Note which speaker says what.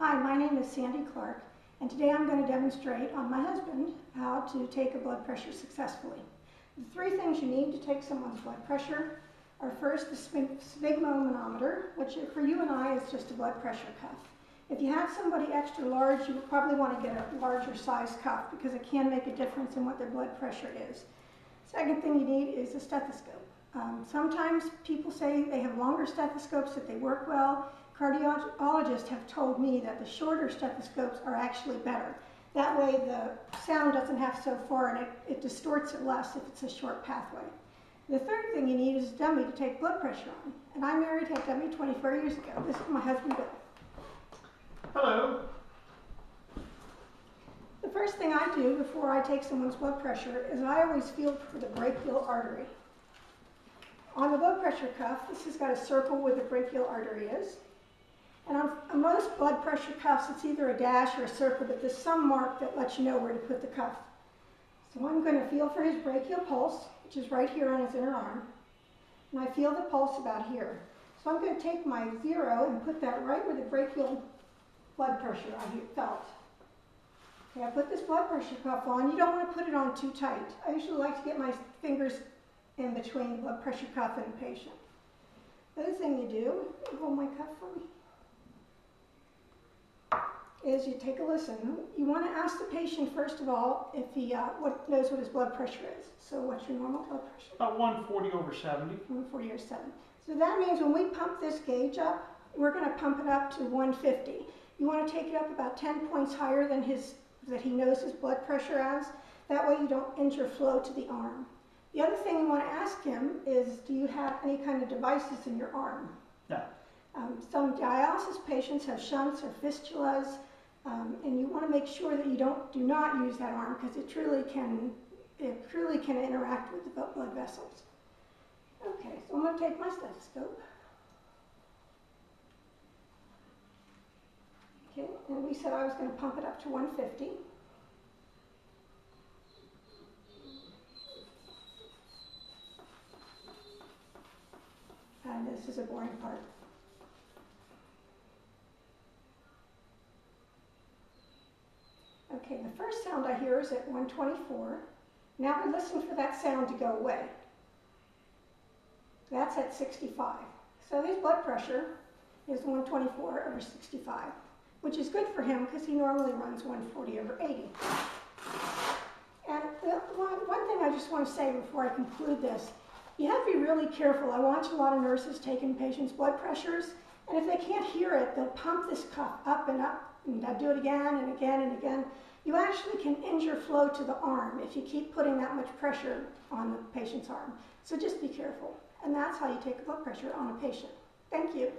Speaker 1: Hi, my name is Sandy Clark, and today I'm going to demonstrate on my husband how to take a blood pressure successfully. The three things you need to take someone's blood pressure are first the sphygmomanometer, which for you and I is just a blood pressure cuff. If you have somebody extra large, you would probably want to get a larger size cuff because it can make a difference in what their blood pressure is. Second thing you need is a stethoscope. Sometimes people say they have longer stethoscopes that they work well. Cardiologists have told me that the shorter stethoscopes are actually better. That way the sound doesn't have so far and it distorts it less if it's a short pathway. The third thing you need is a dummy to take blood pressure on. And I married that dummy 24 years ago. This is my husband, Bill.
Speaker 2: Hello.
Speaker 1: The first thing I do before I take someone's blood pressure is I always feel for the brachial artery. On the blood pressure cuff, this has got a circle where the brachial artery is. And on most blood pressure cuffs, it's either a dash or a circle, but there's some mark that lets you know where to put the cuff. So I'm going to feel for his brachial pulse, which is right here on his inner arm. And I feel the pulse about here. So I'm going to take my 0 and put that right where the brachial blood pressure I felt. Okay, I put this blood pressure cuff on. You don't want to put it on too tight. I usually like to get my fingers in between the blood pressure cuff and the patient. The other thing you do, you hold my cuff for me, is you take a listen. You want to ask the patient, first of all, if he knows what his blood pressure is. So what's your normal blood pressure?
Speaker 2: About 140/70.
Speaker 1: 140/70. So that means when we pump this gauge up, we're going to pump it up to 150. You want to take it up about 10 points higher than that he knows his blood pressure as. That way you don't injure flow to the arm. The other thing you want to ask him is, do you have any kind of devices in your arm?
Speaker 2: No.
Speaker 1: Some dialysis patients have shunts or fistulas, and you want to make sure that you do not use that arm because it truly can interact with the blood vessels. Okay, so I'm going to take my stethoscope. Okay, and we said I was going to pump it up to 150. And this is a boring part. Okay, the first sound I hear is at 124. Now I listen for that sound to go away. That's at 65. So his blood pressure is 124/65, which is good for him because he normally runs 140/80. And one thing I just want to say before I conclude this, you have to be really careful. I watch a lot of nurses taking patients' blood pressures, and if they can't hear it, they'll pump this cuff up and up, and they'll do it again and again and again. You actually can injure flow to the arm if you keep putting that much pressure on the patient's arm. So just be careful. And that's how you take a blood pressure on a patient. Thank you.